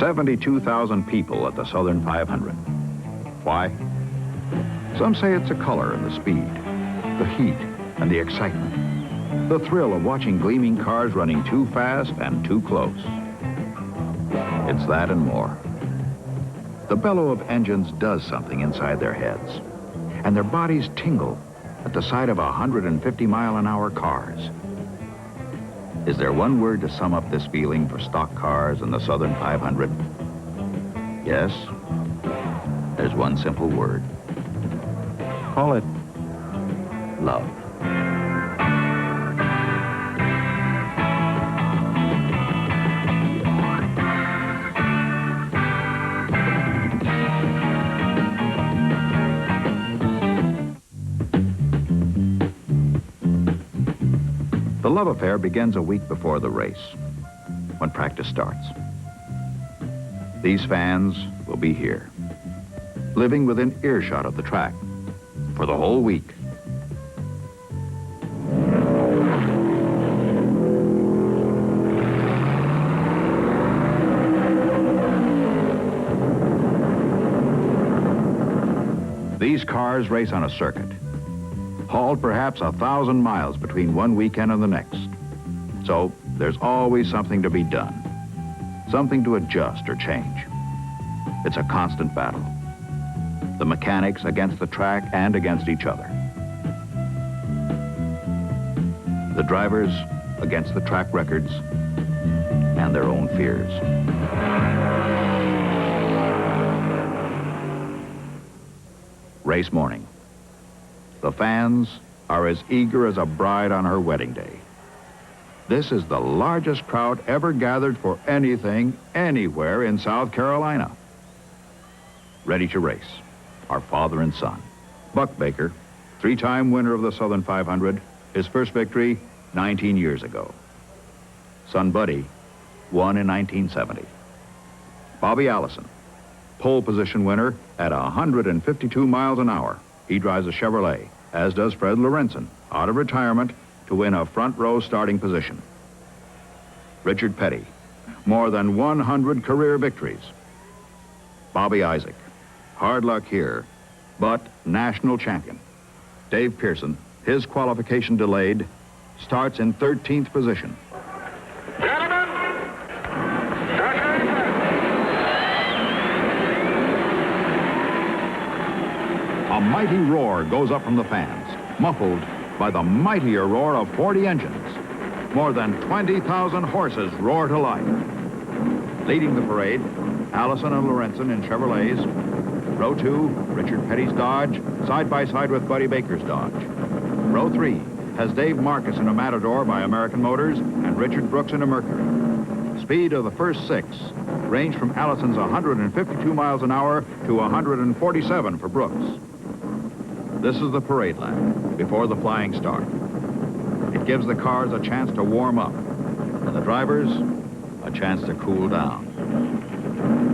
72,000 people at the Southern 500. Why? Some say it's the color and the speed, the heat and the excitement, the thrill of watching gleaming cars running too fast and too close. It's that and more. The bellow of engines does something inside their heads, and their bodies tingle at the sight of 150-mile-an-hour cars. Is there one word to sum up this feeling for stock cars and the Southern 500? Yes, there's one simple word. Call it love. The love affair begins a week before the race, when practice starts. These fans will be here, living within earshot of the track for the whole week. These cars race on a circuit, hauled perhaps 1,000 miles between one weekend and the next. So there's always something to be done, something to adjust or change. It's a constant battle. The mechanics against the track and against each other. The drivers against the track records and their own fears. Race morning. The fans are as eager as a bride on her wedding day. This is the largest crowd ever gathered for anything, anywhere in South Carolina. Ready to race, our father and son. Buck Baker, three-time winner of the Southern 500, his first victory 19 years ago. Son Buddy won in 1970. Bobby Allison, pole position winner at 152 miles an hour. He drives a Chevrolet, as does Fred Lorenzen, out of retirement to win a front row starting position. Richard Petty, more than 100 career victories. Bobby Isaac, hard luck here, but national champion. Dave Pearson, his qualification delayed, starts in 13th position. A mighty roar goes up from the fans, muffled by the mightier roar of 40 engines. More than 20,000 horses roar to life. Leading the parade, Allison and Lorenzen in Chevrolets. Row 2, Richard Petty's Dodge, side by side with Buddy Baker's Dodge. Row 3 has Dave Marcus in a Matador by American Motors and Richard Brooks in a Mercury. Speed of the first 6 range from Allison's 152 miles an hour to 147 for Brooks. This is the parade lap before the flying start. It gives the cars a chance to warm up and the drivers a chance to cool down.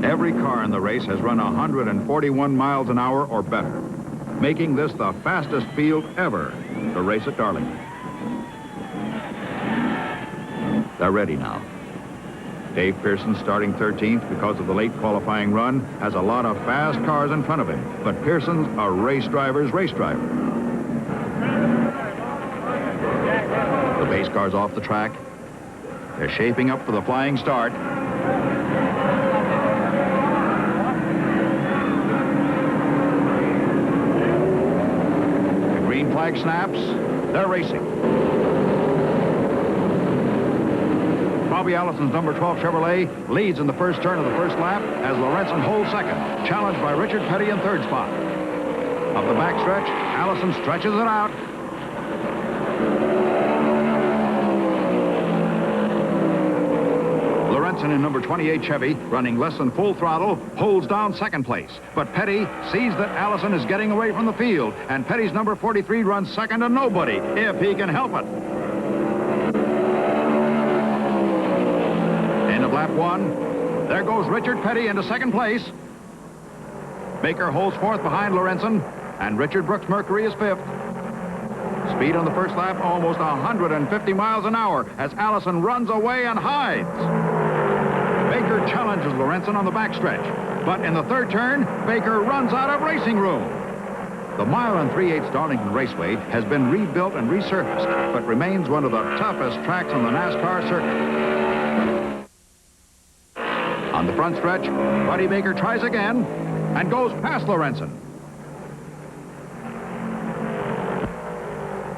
Every car in the race has run 141 miles an hour or better, making this the fastest field ever to race at Darlington. They're ready now. Dave Pearson, starting 13th because of the late qualifying run, has a lot of fast cars in front of him, but Pearson's a race driver's race driver. The base car's off the track. They're shaping up for the flying start. The green flag snaps. They're racing. Bobby Allison's number 12 Chevrolet leads in the first turn of the first lap as Lorenzen holds second, challenged by Richard Petty in third spot. Up the backstretch, Allison stretches it out. Lorenzen in number 28 Chevy, running less than full throttle, holds down second place. But Petty sees that Allison is getting away from the field, and Petty's number 43 runs second to nobody, if he can help it. Lap 1. There goes Richard Petty into second place. Baker holds fourth behind Lorenzen, and Richard Brooks Mercury is fifth. Speed on the first lap, almost 150 miles an hour as Allison runs away and hides. Baker challenges Lorenzen on the backstretch. But in the third turn, Baker runs out of racing room. The mile and 3/8 Darlington Raceway has been rebuilt and resurfaced, but remains one of the toughest tracks on the NASCAR circuit. On the front stretch, Buddy Baker tries again and goes past Lorenzen.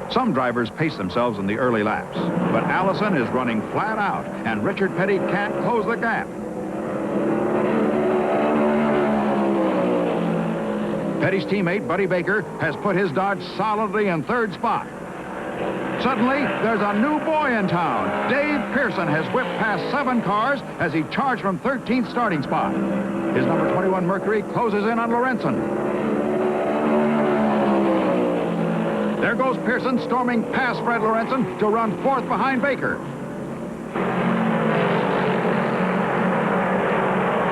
Some drivers pace themselves in the early laps, but Allison is running flat out, and Richard Petty can't close the gap. Petty's teammate, Buddy Baker, has put his Dodge solidly in third spot. Suddenly, there's a new boy in town. Dave Pearson has whipped past 7 cars as he charged from 13th starting spot. His number 21 Mercury closes in on Lorenzen. There goes Pearson storming past Fred Lorenzen to run 4th behind Baker.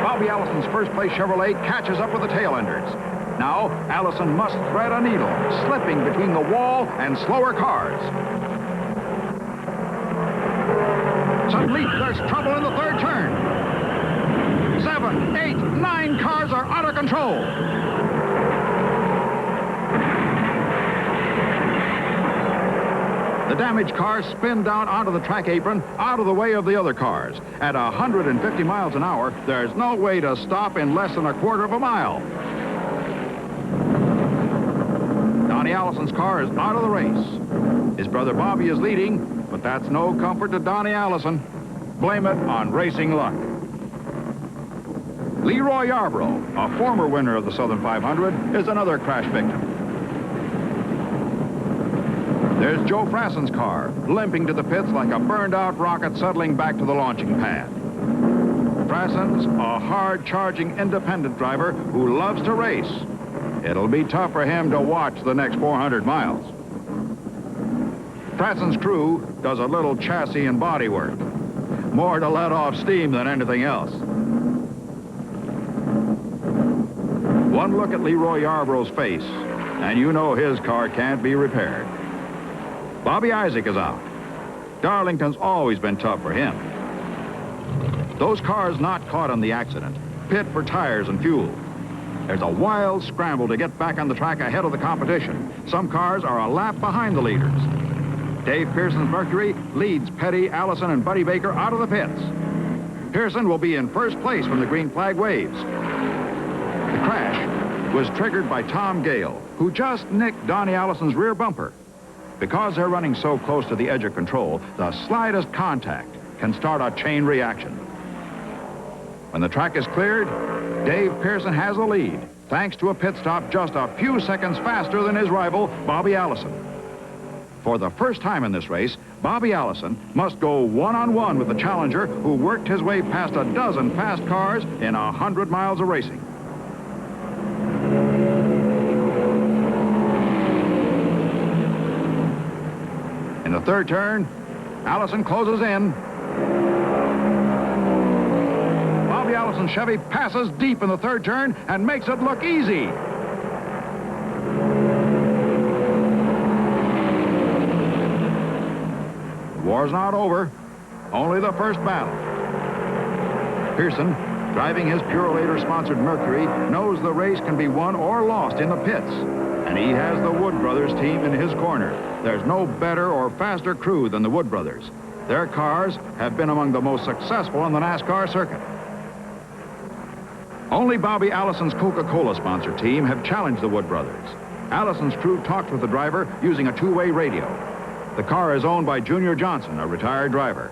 Bobby Allison's first-place Chevrolet catches up with the tail enders. Now, Allison must thread a needle, slipping between the wall and slower cars. Suddenly, there's trouble in the third turn. 7, 8, 9 cars are out of control. The damaged cars spin down onto the track apron, out of the way of the other cars. At 150 miles an hour, there's no way to stop in less than a quarter of a mile. Donnie Allison's car is out of the race. His brother Bobby is leading, but that's no comfort to Donnie Allison. Blame it on racing luck. Leroy Yarborough, a former winner of the Southern 500, is another crash victim. There's Joe Frassen's car, limping to the pits like a burned-out rocket settling back to the launching pad. Frassen's a hard-charging independent driver who loves to race. It'll be tough for him to watch the next 400 miles. Frassen's crew does a little chassis and body work. More to let off steam than anything else. One look at Leroy Yarborough's face, and you know his car can't be repaired. Bobby Isaac is out. Darlington's always been tough for him. Those cars not caught in the accident pit for tires and fuel. There's a wild scramble to get back on the track ahead of the competition. Some cars are a lap behind the leaders. Dave Pearson's Mercury leads Petty, Allison, and Buddy Baker out of the pits. Pearson will be in first place when the green flag waves. The crash was triggered by Tom Gale, who just nicked Donnie Allison's rear bumper. Because they're running so close to the edge of control, the slightest contact can start a chain reaction. When the track is cleared, Dave Pearson has the lead, thanks to a pit stop just a few seconds faster than his rival, Bobby Allison. For the first time in this race, Bobby Allison must go one-on-one with the challenger who worked his way past a dozen fast cars in 100 miles of racing. In the third turn, Allison closes in. Bobby Allison's Chevy passes deep in the third turn and makes it look easy. The war's not over, only the first battle. Pearson, driving his Purolator-sponsored Mercury, knows the race can be won or lost in the pits. And he has the Wood Brothers team in his corner. There's no better or faster crew than the Wood Brothers. Their cars have been among the most successful on the NASCAR circuit. Only Bobby Allison's Coca-Cola sponsor team have challenged the Wood Brothers. Allison's crew talked with the driver using a two-way radio. The car is owned by Junior Johnson, a retired driver.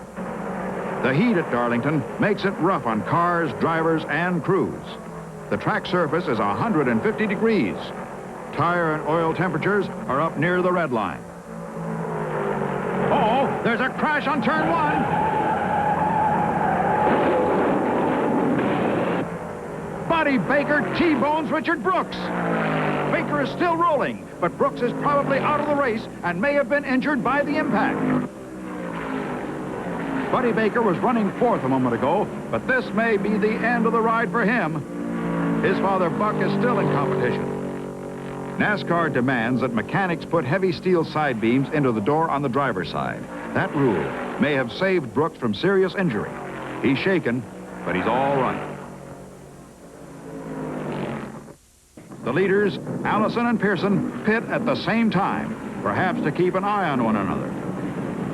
The heat at Darlington makes it rough on cars, drivers, and crews. The track surface is 150 degrees. Tire and oil temperatures are up near the red line. Uh-oh, there's a crash on turn 1. Buddy Baker T-bones Richard Brooks. Baker is still rolling, but Brooks is probably out of the race and may have been injured by the impact. Buddy Baker was running 4th a moment ago, but this may be the end of the ride for him. His father, Buck, is still in competition. NASCAR demands that mechanics put heavy steel side beams into the door on the driver's side. That rule may have saved Brooks from serious injury. He's shaken, but he's all right. The leaders, Allison and Pearson, pit at the same time, perhaps to keep an eye on one another.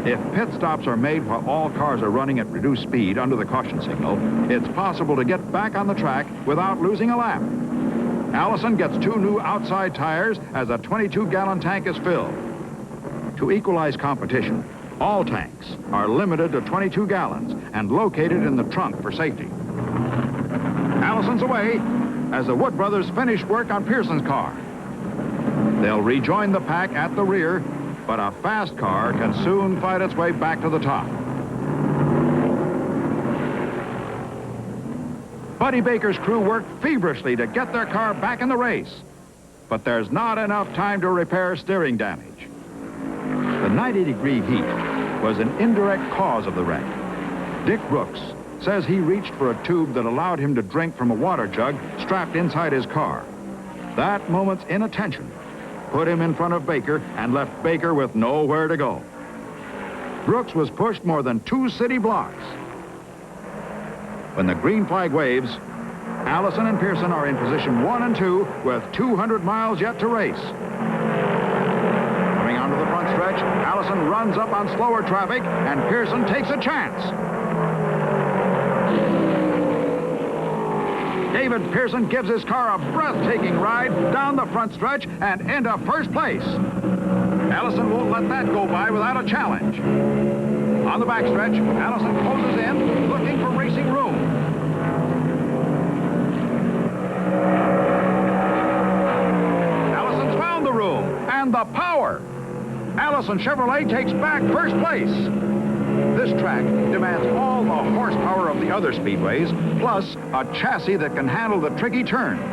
If pit stops are made while all cars are running at reduced speed under the caution signal, it's possible to get back on the track without losing a lap. Allison gets 2 new outside tires as a 22-gallon tank is filled. To equalize competition, all tanks are limited to 22 gallons and located in the trunk for safety. Allison's away as the Wood brothers finish work on Pearson's car. They'll rejoin the pack at the rear, but a fast car can soon fight its way back to the top. Buddy Baker's crew worked feverishly to get their car back in the race, but there's not enough time to repair steering damage. The 90-degree heat was an indirect cause of the wreck. Dick Brooks says he reached for a tube that allowed him to drink from a water jug strapped inside his car. That moment's inattention put him in front of Baker and left Baker with nowhere to go. Brooks was pushed more than 2 city blocks. When the green flag waves, Allison and Pearson are in position 1 and 2 with 200 miles yet to race. Coming onto the front stretch, Allison runs up on slower traffic and Pearson takes a chance. David Pearson gives his car a breathtaking ride down the front stretch and into first place. Allison won't let that go by without a challenge. On the backstretch, Allison closes in, looking for racing room. Allison's found the room and the power. Allison Chevrolet takes back first place. This track demands all the horsepower of the other speedways, plus a chassis that can handle the tricky turns. To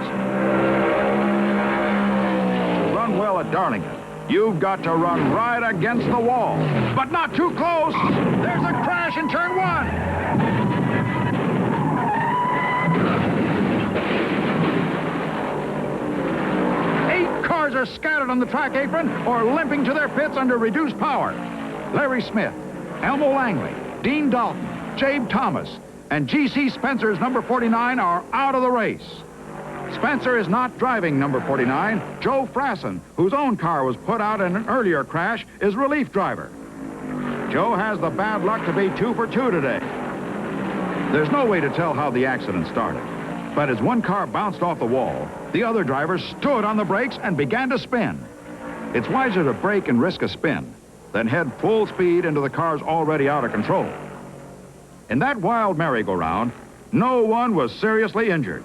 run well at Darlington, you've got to run right against the wall, but not too close. There's a crash in turn 1. Eight cars are scattered on the track apron or limping to their pits under reduced power. Larry Smith, Elmo Langley, Dean Dalton, Jabe Thomas, and G.C. Spencer's number 49 are out of the race. Spencer is not driving number 49. Joe Frassen, whose own car was put out in an earlier crash, is relief driver. Joe has the bad luck to be 2 for 2 today. There's no way to tell how the accident started, but as one car bounced off the wall, the other driver stood on the brakes and began to spin. It's wiser to brake and risk a spin than head full speed into the cars already out of control. In that wild merry-go-round, no one was seriously injured.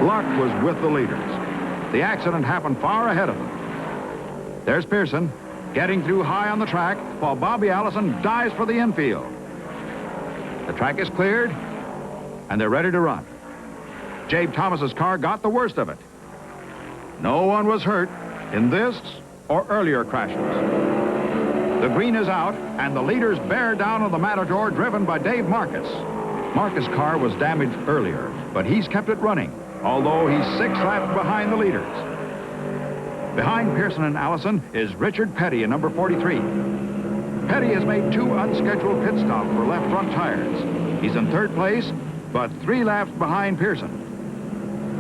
Luck was with the leaders. The accident happened far ahead of them. There's Pearson, getting through high on the track, while Bobby Allison dives for the infield. The track is cleared, and they're ready to run. Jabe Thomas's car got the worst of it. No one was hurt in this or earlier crashes. The green is out, and the leaders bear down on the Matador driven by Dave Marcus. Marcus' car was damaged earlier, but he's kept it running, although he's 6 laps behind the leaders. Behind Pearson and Allison is Richard Petty in number 43. Petty has made 2 unscheduled pit stops for left front tires. He's in 3rd place, but 3 laps behind Pearson.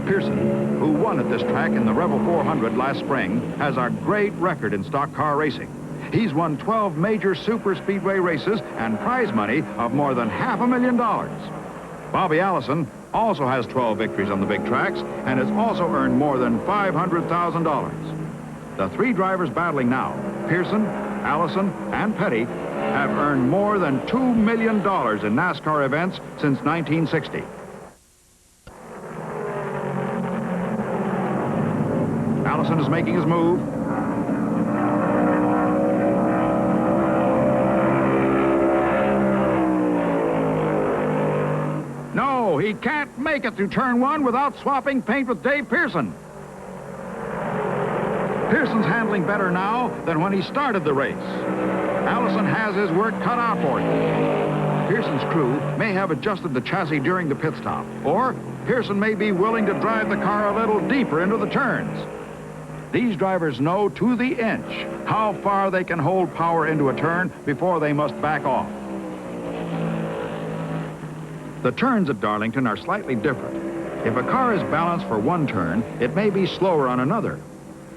Pearson, who won at this track in the Rebel 400 last spring, has a great record in stock car racing. He's won 12 major super speedway races and prize money of more than $500,000. Bobby Allison also has 12 victories on the big tracks and has also earned more than $500,000. The 3 drivers battling now, Pearson, Allison, and Petty, have earned more than $2 million in NASCAR events since 1960. Allison is making his move. No, he can't make it through turn 1 without swapping paint with Dave Pearson. Pearson's handling better now than when he started the race. Allison has his work cut out for him. Pearson's crew may have adjusted the chassis during the pit stop, or Pearson may be willing to drive the car a little deeper into the turns. These drivers know to the inch how far they can hold power into a turn before they must back off. The turns at Darlington are slightly different. If a car is balanced for one turn, it may be slower on another.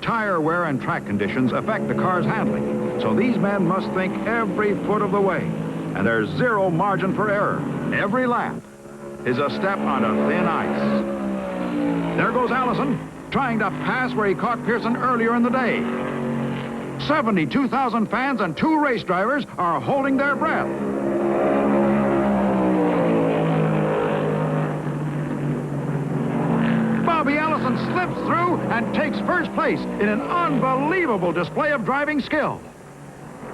Tire wear and track conditions affect the car's handling, so these men must think every foot of the way. And there's zero margin for error. Every lap is a step onto thin ice. There goes Allison, trying to pass where he caught Pearson earlier in the day. 72,000 fans and 2 race drivers are holding their breath. Bobby Allison slips through and takes first place in an unbelievable display of driving skill.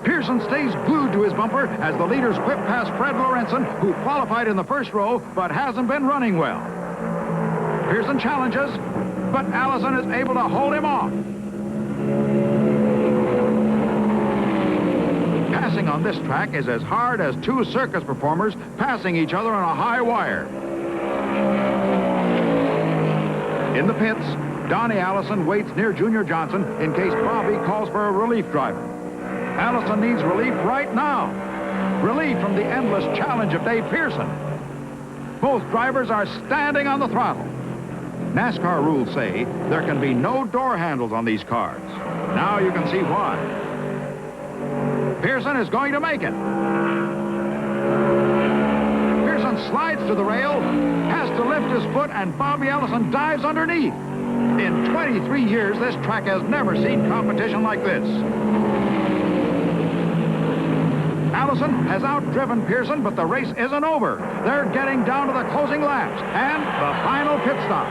Pearson stays glued to his bumper as the leaders whip past Fred Lorenzen, who qualified in the first row but hasn't been running well. Pearson challenges, but Allison is able to hold him off. Passing on this track is as hard as 2 circus performers passing each other on a high wire. In the pits, Donnie Allison waits near Junior Johnson in case Bobby calls for a relief driver. Allison needs relief right now. Relief from the endless challenge of Dave Pearson. Both drivers are standing on the throttle. NASCAR rules say there can be no door handles on these cars. Now you can see why. Pearson is going to make it. Pearson slides to the rail, has to lift his foot, and Bobby Allison dives underneath. In 23 years, this track has never seen competition like this. Allison has outdriven Pearson, but the race isn't over. They're getting down to the closing laps and the final pit stop.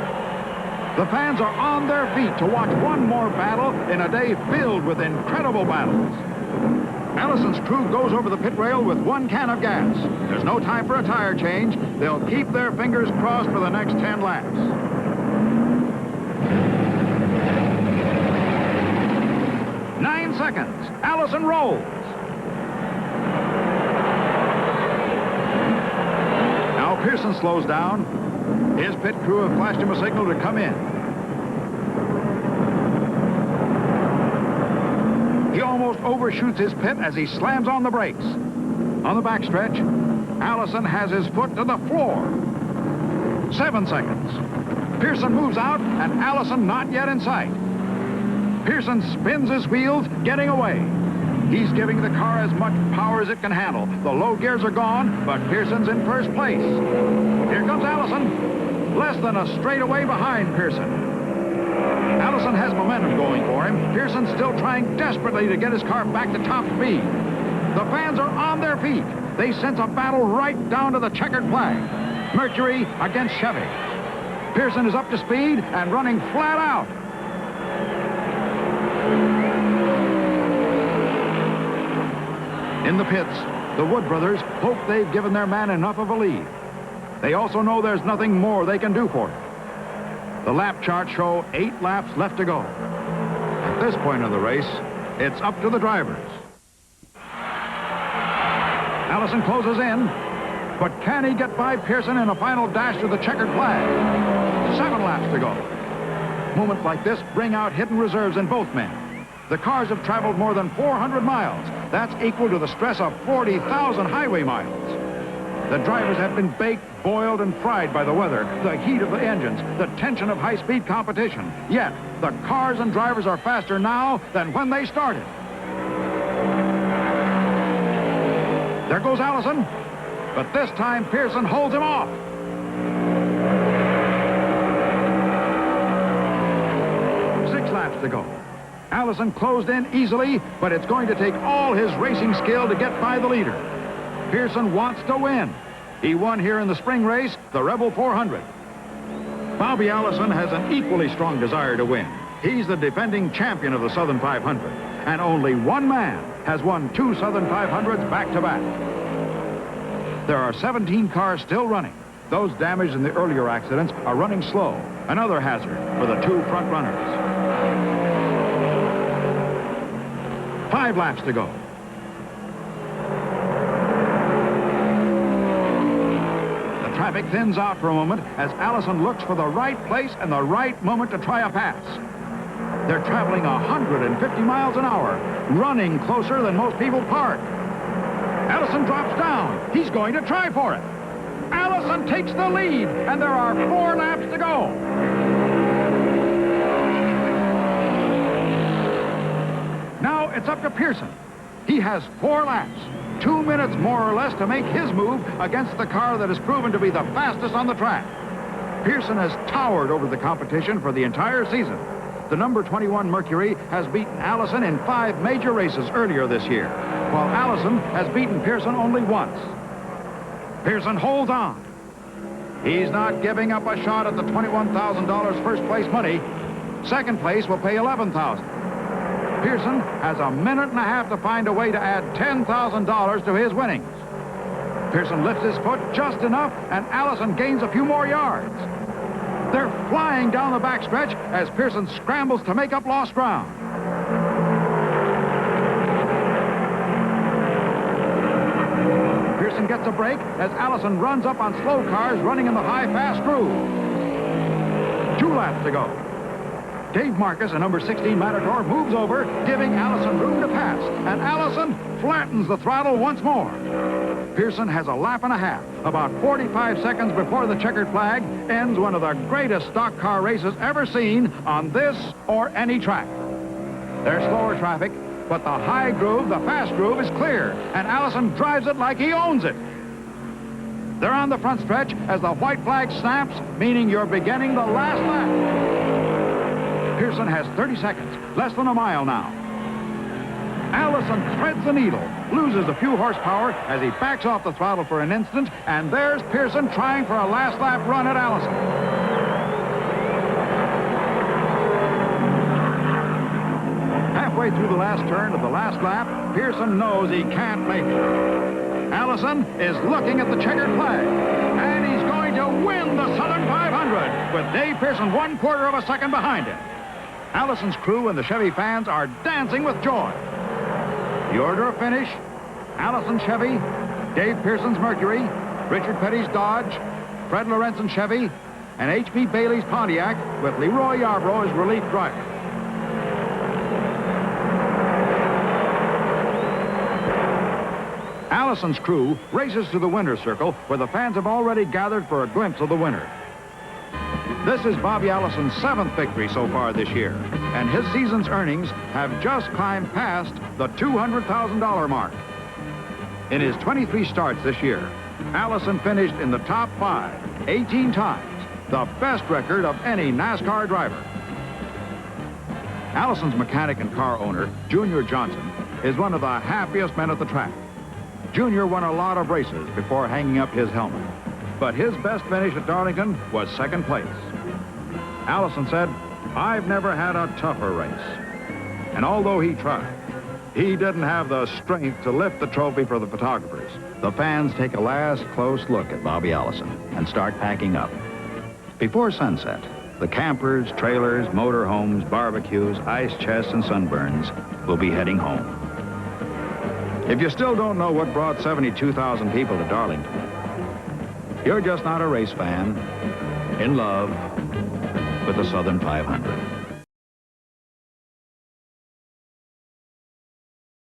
The fans are on their feet to watch one more battle in a day filled with incredible battles. Allison's crew goes over the pit rail with 1 can of gas. There's no time for a tire change. They'll keep their fingers crossed for the next 10 laps. Nine seconds. Allison rolls. Now Pearson slows down. His pit crew have flashed him a signal to come in. He almost overshoots his pit as he slams on the brakes. On the backstretch, Allison has his foot to the floor. 7 seconds. Pearson moves out, and Allison not yet in sight. Pearson spins his wheels, getting away. He's giving the car as much power as it can handle. The low gears are gone, but Pearson's in first place. Here comes Allison, less than a straightaway behind Pearson. Allison has momentum going for him. Pearson's still trying desperately to get his car back to top speed. The fans are on their feet. They sense a battle right down to the checkered flag. Mercury against Chevy. Pearson is up to speed and running flat out. In the pits, the Wood brothers hope they've given their man enough of a lead. They also know there's nothing more they can do for him. The lap charts show 8 laps left to go. At this point of the race, it's up to the drivers. Allison closes in, but can he get by Pearson in a final dash to the checkered flag? 7 laps to go. Moments like this bring out hidden reserves in both men. The cars have traveled more than 400 miles. That's equal to the stress of 40,000 highway miles. The drivers have been baked, boiled, and fried by the weather, the heat of the engines, the tension of high-speed competition. Yet, the cars and drivers are faster now than when they started. There goes Allison, but this time Pearson holds him off. 6 laps to go. Allison closed in easily, but it's going to take all his racing skill to get by the leader. Pearson wants to win. He won here in the spring race, the Rebel 400. Bobby Allison has an equally strong desire to win. He's the defending champion of the Southern 500, and only one man has won 2 Southern 500s back-to-back. There are 17 cars still running. Those damaged in the earlier accidents are running slow, another hazard for the 2 front runners. 5 laps to go. The traffic thins out for a moment as Allison looks for the right place and the right moment to try a pass. They're traveling 150 miles an hour, running closer than most people park. Allison drops down. He's going to try for it. Allison takes the lead, and there are 4 laps to go. Now it's up to Pearson. He has 4 laps, 2 minutes more or less to make his move against the car that has proven to be the fastest on the track. Pearson has towered over the competition for the entire season. The number 21 Mercury has beaten Allison in 5 major races earlier this year, while Allison has beaten Pearson only once. Pearson holds on. He's not giving up a shot at the $21,000 first place money. Second place will pay $11,000. Pearson has a minute and a half to find a way to add $10,000 to his winnings. Pearson lifts his foot just enough, and Allison gains a few more yards. They're flying down the backstretch as Pearson scrambles to make up lost ground. Pearson gets a break as Allison runs up on slow cars running in the high-fast groove. 2 laps to go. Dave Marcus, a number 16 Matador, moves over, giving Allison room to pass, and Allison flattens the throttle once more. Pearson has a lap and a half. About 45 seconds before the checkered flag ends one of the greatest stock car races ever seen on this or any track. There's slower traffic, but the high groove, the fast groove, is clear, and Allison drives it like he owns it. They're on the front stretch as the white flag snaps, meaning you're beginning the last lap. Pearson has 30 seconds, less than a mile now. Allison threads the needle, loses a few horsepower as he backs off the throttle for an instant, and there's Pearson trying for a last lap run at Allison. Halfway through the last turn of the last lap, Pearson knows he can't make it. Allison is looking at the checkered flag, and he's going to win the Southern 500 with Dave Pearson 1/4 of a second behind him. Allison's crew and the Chevy fans are dancing with joy. The order of finish: Allison Chevy, Dave Pearson's Mercury, Richard Petty's Dodge, Fred Lorenzen Chevy, and H.B. Bailey's Pontiac, with Leroy Yarbrough as relief driver. Allison's crew races to the winner's circle, where the fans have already gathered for a glimpse of the winner. This is Bobby Allison's 7th victory so far this year, and his season's earnings have just climbed past the $200,000 mark. In his 23 starts this year, Allison finished in the top 5 18 times, the best record of any NASCAR driver. Allison's mechanic and car owner, Junior Johnson, is one of the happiest men at the track. Junior won a lot of races before hanging up his helmet, but his best finish at Darlington was 2nd place. Allison said, "I've never had a tougher race." And although he tried, he didn't have the strength to lift the trophy for the photographers. The fans take a last close look at Bobby Allison and start packing up. Before sunset, the campers, trailers, motorhomes, barbecues, ice chests, and sunburns will be heading home. If you still don't know what brought 72,000 people to Darlington, you're just not a race fan in love with the Southern 500.